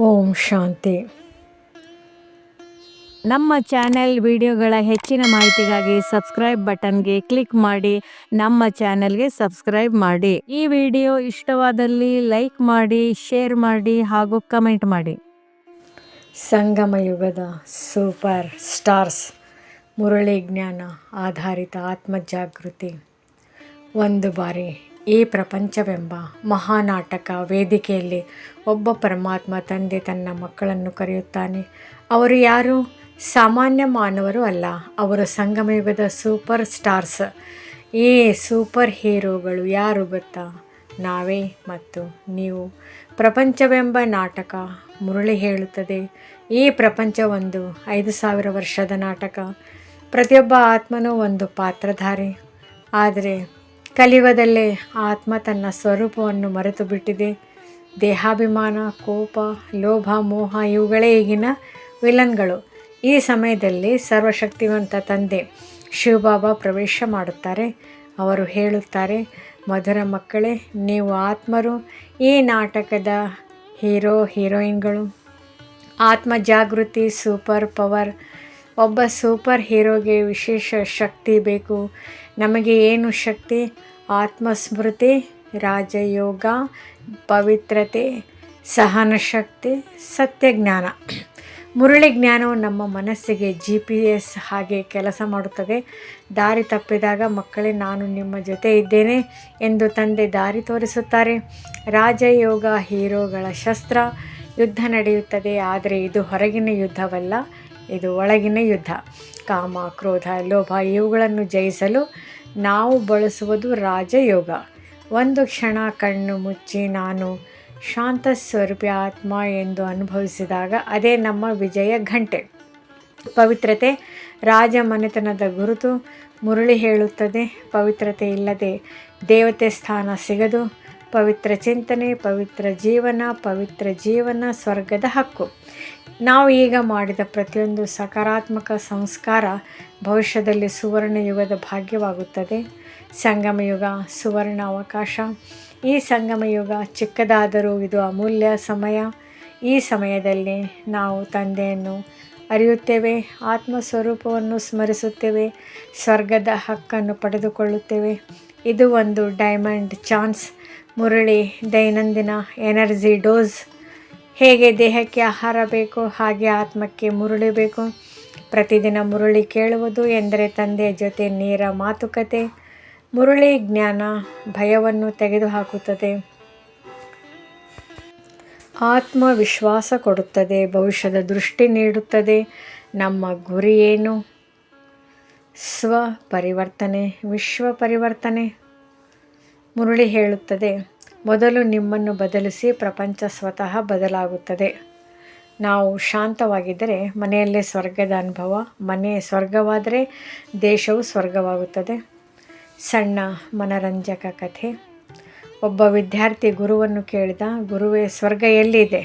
ಓಂ ಶಾಂತಿ. ನಮ್ಮ ಚಾನೆಲ್ ವಿಡಿಯೋಗಳ ಹೆಚ್ಚಿನ ಮಾಹಿತಿಗಾಗಿ ಸಬ್ಸ್ಕ್ರೈಬ್ ಬಟನ್ಗೆ ಕ್ಲಿಕ್ ಮಾಡಿ ನಮ್ಮ ಚಾನೆಲ್ಗೆ ಸಬ್ಸ್ಕ್ರೈಬ್ ಮಾಡಿ. ಈ ವಿಡಿಯೋ ಇಷ್ಟವಾದಲ್ಲಿ ಲೈಕ್ ಮಾಡಿ, ಶೇರ್ ಮಾಡಿ ಹಾಗೂ ಕಮೆಂಟ್ ಮಾಡಿ. ಸಂಗಮ ಯುಗದ ಸೂಪರ್ ಸ್ಟಾರ್ಸ್ ಮುರಳಿ ಜ್ಞಾನ ಆಧಾರಿತ ಆತ್ಮಜಾಗೃತಿ. ಒಂದು ಬಾರಿ ಈ ಪ್ರಪಂಚವೆಂಬ ಮಹಾನಾಟಕ ವೇದಿಕೆಯಲ್ಲಿ ಒಬ್ಬ ಪರಮಾತ್ಮ ತಂದೆ ತನ್ನ ಮಕ್ಕಳನ್ನು ಕರೆಯುತ್ತಾನೆ. ಅವರು ಯಾರು? ಸಾಮಾನ್ಯ ಮಾನವರು ಅಲ್ಲ, ಅವರು ಸಂಗಮಯುಗದ ಸೂಪರ್ ಸ್ಟಾರ್ಸ್. ಈ ಸೂಪರ್ ಹೀರೋಗಳು ಯಾರು ಗೊತ್ತಾ? ನಾವೇ ಮತ್ತು ನೀವು. ಪ್ರಪಂಚವೆಂಬ ನಾಟಕ ಮುರಳಿ ಹೇಳುತ್ತದೆ. ಈ ಪ್ರಪಂಚ ಒಂದು 5000 ವರ್ಷದ ನಾಟಕ. ಪ್ರತಿಯೊಬ್ಬ ಆತ್ಮನೂ ಒಂದು ಪಾತ್ರಧಾರಿ. ಆದರೆ ಕಲಿಯುಗದಲ್ಲೇ ಆತ್ಮ ತನ್ನ ಸ್ವರೂಪವನ್ನು ಮರೆತು ಬಿಟ್ಟಿದೆ. ದೇಹಾಭಿಮಾನ, ಕೋಪ, ಲೋಭ, ಮೋಹ ಇವುಗಳೇ ಈಗಿನ ವಿಲನ್ಗಳು. ಈ ಸಮಯದಲ್ಲಿ ಸರ್ವಶಕ್ತಿವಂತ ತಂದೆ ಶಿವಬಾಬಾ ಪ್ರವೇಶ ಮಾಡುತ್ತಾರೆ. ಅವರು ಹೇಳುತ್ತಾರೆ, ಮಧುರ ಮಕ್ಕಳೇ, ನೀವು ಆತ್ಮರು, ಈ ನಾಟಕದ ಹೀರೋ ಹೀರೋಯಿನ್ಗಳು. ಆತ್ಮ ಜಾಗೃತಿ ಸೂಪರ್ ಪವರ್. ಒಬ್ಬ ಸೂಪರ್ ಹೀರೋಗೆ ವಿಶೇಷ ಶಕ್ತಿ ಬೇಕು. ನಮಗೆ ಏನು ಶಕ್ತಿ? ಆತ್ಮಸ್ಮೃತಿ, ರಾಜಯೋಗ, ಪವಿತ್ರತೆ, ಸಹನಶಕ್ತಿ, ಸತ್ಯಜ್ಞಾನ. ಮುರಳಿ ಜ್ಞಾನವು ನಮ್ಮ ಮನಸ್ಸಿಗೆ GPS ಹಾಗೆ ಕೆಲಸ ಮಾಡುತ್ತದೆ. ದಾರಿ ತಪ್ಪಿದಾಗ ಮಕ್ಕಳೇ, ನಾನು ನಿಮ್ಮ ಜೊತೆ ಇದ್ದೇನೆ ಎಂದು ತಂದೆ ದಾರಿ ತೋರಿಸುತ್ತಾರೆ. ರಾಜಯೋಗ ಹೀರೋಗಳ ಶಸ್ತ್ರ. ಯುದ್ಧ ನಡೆಯುತ್ತದೆ, ಆದರೆ ಇದು ಹೊರಗಿನ ಯುದ್ಧವಲ್ಲ, ಇದು ಒಳಗಿನ ಯುದ್ಧ. ಕಾಮ, ಕ್ರೋಧ, ಲೋಭ ಇವುಗಳನ್ನು ಜಯಿಸಲು ನಾವು ಬಳಸುವುದು ರಾಜಯೋಗ. ಒಂದು ಕ್ಷಣ ಕಣ್ಣು ಮುಚ್ಚಿ ನಾನು ಶಾಂತ ಸ್ವರೂಪಿ ಆತ್ಮ ಎಂದು ಅನುಭವಿಸಿದಾಗ ಅದೇ ನಮ್ಮ ವಿಜಯ ಘಂಟೆ. ಪವಿತ್ರತೆ ರಾಜಮನೆತನದ ಗುರುತು. ಮುರಳಿ ಹೇಳುತ್ತದೆ, ಪವಿತ್ರತೆ ಇಲ್ಲದೆ ದೇವತೆ ಸ್ಥಾನ ಸಿಗದು. ಪವಿತ್ರ ಚಿಂತನೆ, ಪವಿತ್ರ ಜೀವನ ಸ್ವರ್ಗದ ಹಕ್ಕು. ನಾವು ಈಗ ಮಾಡಿದ ಪ್ರತಿಯೊಂದು ಸಕಾರಾತ್ಮಕ ಸಂಸ್ಕಾರ ಭವಿಷ್ಯದಲ್ಲಿ ಸುವರ್ಣ ಯುಗದ ಭಾಗ್ಯವಾಗುತ್ತದೆ. ಸಂಗಮಯುಗ ಸುವರ್ಣ ಅವಕಾಶ. ಈ ಸಂಗಮಯುಗ ಚಿಕ್ಕದಾದರೂ ಇದು ಅಮೂಲ್ಯ ಸಮಯ. ಈ ಸಮಯದಲ್ಲಿ ನಾವು ತಂದೆಯನ್ನು ಅರಿಯುತ್ತೇವೆ, ಆತ್ಮಸ್ವರೂಪವನ್ನು ಸ್ಮರಿಸುತ್ತೇವೆ, ಸ್ವರ್ಗದ ಹಕ್ಕನ್ನು ಪಡೆದುಕೊಳ್ಳುತ್ತೇವೆ. ಇದು ಒಂದು ಡೈಮಂಡ್ ಚಾನ್ಸ್. ಮುರಳಿ ದೈನಂದಿನ ಎನರ್ಜಿ ಡೋಸ್. ಹೇಗೆ ದೇಹಕ್ಕೆ ಆಹಾರ ಬೇಕು, ಹಾಗೆ ಆತ್ಮಕ್ಕೆ ಮುರಳಿ ಬೇಕು. ಪ್ರತಿದಿನ ಮುರಳಿ ಕೇಳುವುದು ಎಂದರೆ ತಂದೆಯ ಜೊತೆ ನೇರ ಮಾತುಕತೆ. ಮುರಳಿ ಜ್ಞಾನ ಭಯವನ್ನು ತೆಗೆದುಹಾಕುತ್ತದೆ, ಆತ್ಮವಿಶ್ವಾಸ ಕೊಡುತ್ತದೆ, ಭವಿಷ್ಯದ ದೃಷ್ಟಿ ನೀಡುತ್ತದೆ. ನಮ್ಮ ಗುರಿ ಏನು? ಸ್ವಪರಿವರ್ತನೆ, ವಿಶ್ವ ಪರಿವರ್ತನೆ. ಮುರಳಿ ಹೇಳುತ್ತದೆ, ಮೊದಲು ನಿಮ್ಮನ್ನು ಬದಲಿಸಿ ಪ್ರಪಂಚ ಸ್ವತಃ ಬದಲಾಗುತ್ತದೆ. ನಾವು ಶಾಂತವಾಗಿದ್ದರೆ ಮನೆಯಲ್ಲೇ ಸ್ವರ್ಗದ ಅನುಭವ. ಮನೆ ಸ್ವರ್ಗವಾದರೆ ದೇಶವು ಸ್ವರ್ಗವಾಗುತ್ತದೆ. ಸಣ್ಣ ಮನರಂಜಕ ಕಥೆ. ಒಬ್ಬ ವಿದ್ಯಾರ್ಥಿ ಗುರುವನ್ನು ಕೇಳಿದ, ಗುರುವೇ, ಸ್ವರ್ಗ ಎಲ್ಲಿದೆ?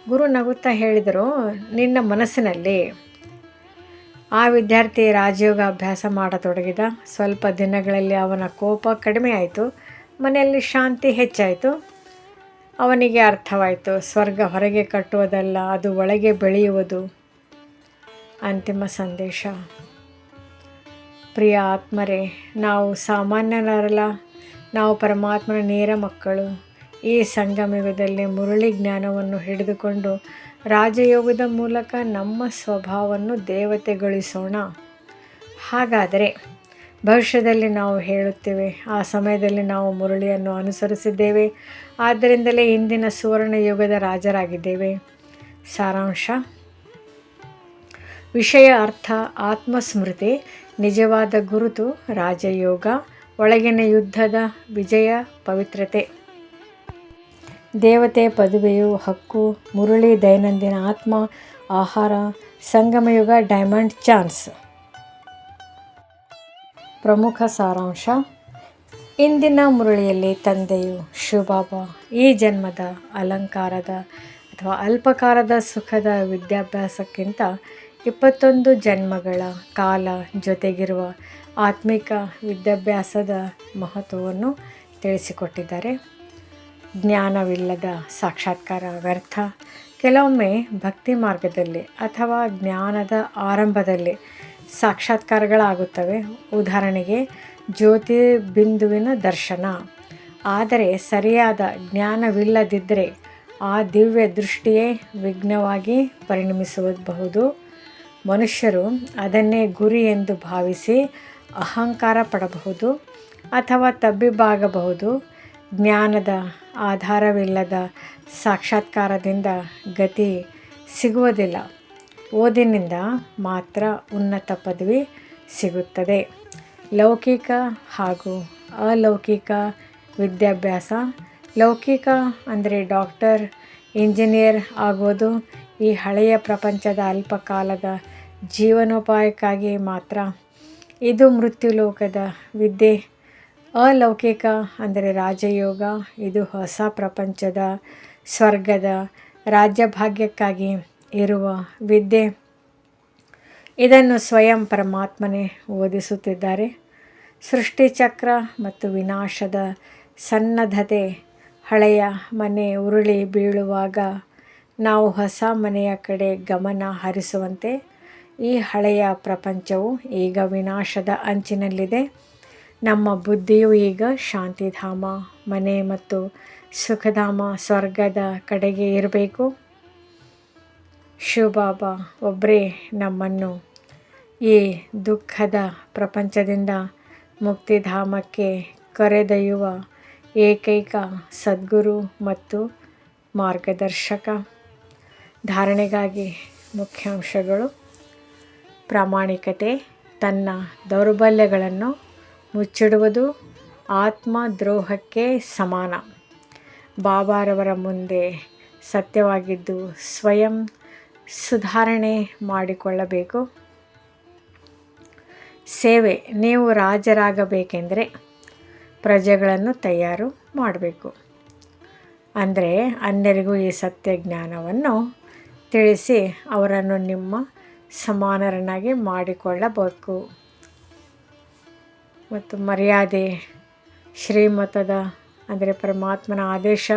ಗುರು ನಗುತ್ತಾ ಹೇಳಿದರು, ನಿನ್ನ ಮನಸ್ಸಿನಲ್ಲಿ. ಆ ವಿದ್ಯಾರ್ಥಿ ರಾಜಯೋಗ ಅಭ್ಯಾಸ ಮಾಡತೊಡಗಿದ. ಸ್ವಲ್ಪ ದಿನಗಳಲ್ಲಿ ಅವನ ಕೋಪ ಕಡಿಮೆ ಆಯಿತು, ಮನೆಯಲ್ಲಿ ಶಾಂತಿ ಹೆಚ್ಚಾಯಿತು. ಅವನಿಗೆ ಅರ್ಥವಾಯಿತು, ಸ್ವರ್ಗ ಹೊರಗೆ ಕಟ್ಟುವುದಲ್ಲ, ಅದು ಒಳಗೆ ಬೆಳೆಯುವುದು. ಅಂತಿಮ ಸಂದೇಶ. ಪ್ರಿಯ ಆತ್ಮರೇ, ನಾವು ಸಾಮಾನ್ಯರಲ್ಲ, ನಾವು ಪರಮಾತ್ಮನ ನೇರ ಮಕ್ಕಳು. ಈ ಸಂಗಮಯುಗದಲ್ಲಿ ಮುರಳಿ ಜ್ಞಾನವನ್ನು ಹಿಡಿದುಕೊಂಡು ರಾಜಯೋಗದ ಮೂಲಕ ನಮ್ಮ ಸ್ವಭಾವವನ್ನು ದೇವತೆಗೊಳಿಸೋಣ. ಹಾಗಾದರೆ ಭವಿಷ್ಯದಲ್ಲಿ ನಾವು ಹೇಳುತ್ತೇವೆ, ಆ ಸಮಯದಲ್ಲಿ ನಾವು ಮುರಳಿಯನ್ನು ಅನುಸರಿಸಿದ್ದೇವೆ, ಆದ್ದರಿಂದಲೇ ಇಂದಿನ ಸುವರ್ಣ ಯುಗದ ರಾಜರಾಗಿದ್ದೇವೆ. ಸಾರಾಂಶ. ವಿಷಯ ಅರ್ಥ. ಆತ್ಮಸ್ಮೃತಿ ನಿಜವಾದ ಗುರುತು, ರಾಜಯೋಗ ಒಳಗಿನ ಯುದ್ಧದ ವಿಜಯ, ಪವಿತ್ರತೆ ದೇವತೆ ಪದವಿಯು ಹಕ್ಕು, ಮುರಳಿ ದೈನಂದಿನ ಆತ್ಮ ಆಹಾರ, ಸಂಗಮಯುಗ ಡೈಮಂಡ್ ಚಾನ್ಸ್. ಪ್ರಮುಖ ಸಾರಾಂಶ. ಇಂದಿನ ಮುರಳಿಯಲ್ಲಿ ತಂದೆಯು ಶಿವಬಾಬಾ ಈ ಜನ್ಮದ ಅಲಂಕಾರದ ಅಥವಾ ಅಲ್ಪಕಾಲದ ಸುಖದ ವಿದ್ಯಾಭ್ಯಾಸಕ್ಕಿಂತ 21 ಜನ್ಮಗಳ ಕಾಲ ಜೊತೆಗಿರುವ ಆತ್ಮಿಕ ವಿದ್ಯಾಭ್ಯಾಸದ ಮಹತ್ವವನ್ನು ತಿಳಿಸಿಕೊಟ್ಟಿದ್ದಾರೆ. ಜ್ಞಾನವಿಲ್ಲದ ಸಾಕ್ಷಾತ್ಕಾರ ವ್ಯರ್ಥ. ಕೆಲವೊಮ್ಮೆ ಭಕ್ತಿ ಮಾರ್ಗದಲ್ಲಿ ಅಥವಾ ಜ್ಞಾನದ ಆರಂಭದಲ್ಲಿ ಸಾಕ್ಷಾತ್ಕಾರಗಳಾಗುತ್ತವೆ. ಉದಾಹರಣೆಗೆ ಜ್ಯೋತಿ ಬಿಂದುವಿನ ದರ್ಶನ. ಆದರೆ ಸರಿಯಾದ ಜ್ಞಾನವಿಲ್ಲದಿದ್ದರೆ ಆ ದಿವ್ಯ ದೃಷ್ಟಿಯೇ ವಿಘ್ನವಾಗಿ ಪರಿಣಮಿಸಬಹುದು. ಮನುಷ್ಯರು ಅದನ್ನೇ ಗುರಿ ಎಂದು ಭಾವಿಸಿ ಅಹಂಕಾರ ಪಡಬಹುದು ಅಥವಾ ತಬ್ಬಿಬ್ಬಾಗಬಹುದು. ಜ್ಞಾನದ ಆಧಾರವಿಲ್ಲದ ಸಾಕ್ಷಾತ್ಕಾರದಿಂದ ಗತಿ ಸಿಗುವುದಿಲ್ಲ. ಓದಿನಿಂದ ಮಾತ್ರ ಉನ್ನತ ಪದವಿ ಸಿಗುತ್ತದೆ. ಲೌಕಿಕ ಹಾಗೂ ಅಲೌಕಿಕ ವಿದ್ಯಾಭ್ಯಾಸ. ಲೌಕಿಕ ಅಂದರೆ ಡಾಕ್ಟರ್, ಇಂಜಿನಿಯರ್ ಆಗೋದು ಈ ಹಳೆಯ ಪ್ರಪಂಚದ ಅಲ್ಪಕಾಲದ ಜೀವನೋಪಾಯಕ್ಕಾಗಿ ಮಾತ್ರ. ಇದು ಮೃತ್ಯುಲೋಕದ ವಿದ್ಯೆ. ಅಲೌಕಿಕ ಅಂದರೆ ರಾಜಯೋಗ. ಇದು ಹೊಸ ಪ್ರಪಂಚದ ಸ್ವರ್ಗದ ರಾಜ್ಯಭಾಗ್ಯಕ್ಕಾಗಿ ಇರುವ ವಿದ್ಯೆ. ಇದನ್ನು ಸ್ವಯಂ ಪರಮಾತ್ಮನೇ ಓದಿಸುತ್ತಿದ್ದಾರೆ. ಸೃಷ್ಟಿಚಕ್ರ ಮತ್ತು ವಿನಾಶದ ಸನ್ನದ್ಧತೆ. ಹಳೆಯ ಮನೆ ಉರುಳಿ ಬೀಳುವಾಗ ನಾವು ಹೊಸ ಮನೆಯ ಕಡೆ ಗಮನ ಹರಿಸುವಂತೆ ಈ ಹಳೆಯ ಪ್ರಪಂಚವು ಈಗ ವಿನಾಶದ ಅಂಚಿನಲ್ಲಿದೆ. ನಮ್ಮ ಬುದ್ಧಿಯು ಈಗ ಶಾಂತಿಧಾಮ, ಮನೆ ಮತ್ತು ಸುಖಧಾಮ, ಸ್ವರ್ಗದ ಕಡೆಗೆ ಇರಬೇಕು. ಶಿವಬಾಬಾ ಒಬ್ಬರೇ ನಮ್ಮನ್ನು ಈ ದುಃಖದ ಪ್ರಪಂಚದಿಂದ ಮುಕ್ತಿಧಾಮಕ್ಕೆ ಕರೆದೊಯ್ಯುವ ಏಕೈಕ ಸದ್ಗುರು ಮತ್ತು ಮಾರ್ಗದರ್ಶಕ. ಧಾರಣೆಗಾಗಿ ಮುಖ್ಯಾಂಶಗಳು: ಪ್ರಾಮಾಣಿಕತೆ. ತನ್ನ ದೌರ್ಬಲ್ಯಗಳನ್ನು ಮುಚ್ಚಿಡುವುದು ಆತ್ಮದ್ರೋಹಕ್ಕೆ ಸಮಾನ. ಬಾಬಾರವರ ಮುಂದೆ ಸತ್ಯವಾಗಿದ್ದು ಸ್ವಯಂ ಸುಧಾರಣೆ ಮಾಡಿಕೊಳ್ಳಬೇಕು. ಸೇವೆ. ನೀವು ರಾಜರಾಗಬೇಕೆಂದರೆ ಪ್ರಜೆಗಳನ್ನು ತಯಾರು ಮಾಡಬೇಕು. ಅಂದರೆ ಅನ್ಯರಿಗೂ ಈ ಸತ್ಯ ಜ್ಞಾನವನ್ನು ತಿಳಿಸಿ ಅವರನ್ನು ನಿಮ್ಮ ಸಮಾನರನ್ನಾಗಿ ಮಾಡಿಕೊಳ್ಳಬೇಕು. ಮತ್ತು ಮರ್ಯಾದೆ. ಶ್ರೀಮತದ ಅಂದರೆ ಪರಮಾತ್ಮನ ಆದೇಶ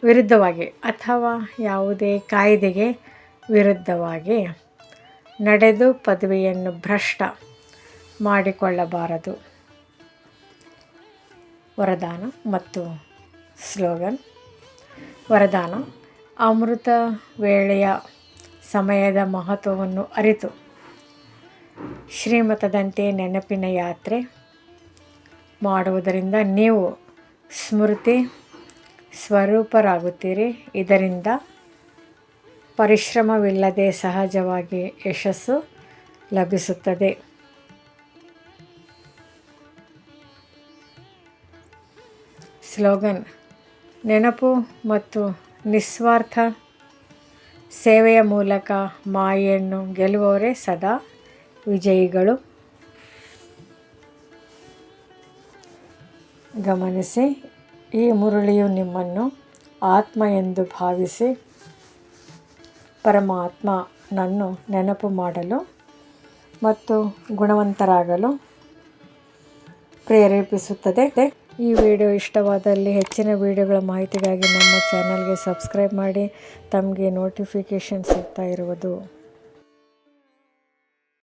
ವಿರುದ್ಧವಾಗಿ ಅಥವಾ ಯಾವುದೇ ಕಾಯ್ದೆಗೆ ವಿರುದ್ಧವಾಗಿ ನಡೆದು ಪದವಿಯನ್ನು ಭ್ರಷ್ಟ ಮಾಡಿಕೊಳ್ಳಬಾರದು. ವರದಾನ ಮತ್ತು ಸ್ಲೋಗನ್. ವರದಾನ: ಅಮೃತ ವೇಳೆಯ ಸಮಯದ ಮಹತ್ವವನ್ನು ಅರಿತು ಶ್ರೀಮತದಂತೆ ನೆನಪಿನ ಯಾತ್ರೆ ಮಾಡುವುದರಿಂದ ನೀವು ಸ್ಮೃತಿ ಸ್ವರೂಪರಾಗುತ್ತೀರಿ. ಇದರಿಂದ ಪರಿಶ್ರಮವಿಲ್ಲದೆ ಸಹಜವಾಗಿ ಯಶಸ್ಸು ಲಭಿಸುತ್ತದೆ. ಸ್ಲೋಗನ್: ನೆನಪು ಮತ್ತು ನಿಸ್ವಾರ್ಥ ಸೇವೆಯ ಮೂಲಕ ಮಾಯೆಯನ್ನು ಗೆಲ್ಲುವವರೇ ಸದಾ ವಿಜಯಿಗಳು. ಗಮನಿಸಿ, ಈ ಮುರಳಿಯು ನಿಮ್ಮನ್ನು ಆತ್ಮ ಎಂದು ಭಾವಿಸಿ ಪರಮಾತ್ಮನನ್ನು ನೆನಪು ಮಾಡಲು ಮತ್ತು ಗುಣವಂತರಾಗಲು ಪ್ರೇರೇಪಿಸುತ್ತದೆ. ಈ ವಿಡಿಯೋ ಇಷ್ಟವಾದಲ್ಲಿ ಹೆಚ್ಚಿನ ವಿಡಿಯೋಗಳ ಮಾಹಿತಿಗಾಗಿ ನಮ್ಮ ಚಾನಲ್ಗೆ ಸಬ್ಸ್ಕ್ರೈಬ್ ಮಾಡಿ. ತಮಗೆ ನೋಟಿಫಿಕೇಷನ್ ಸಿಗ್ತಾ ಇರುವುದು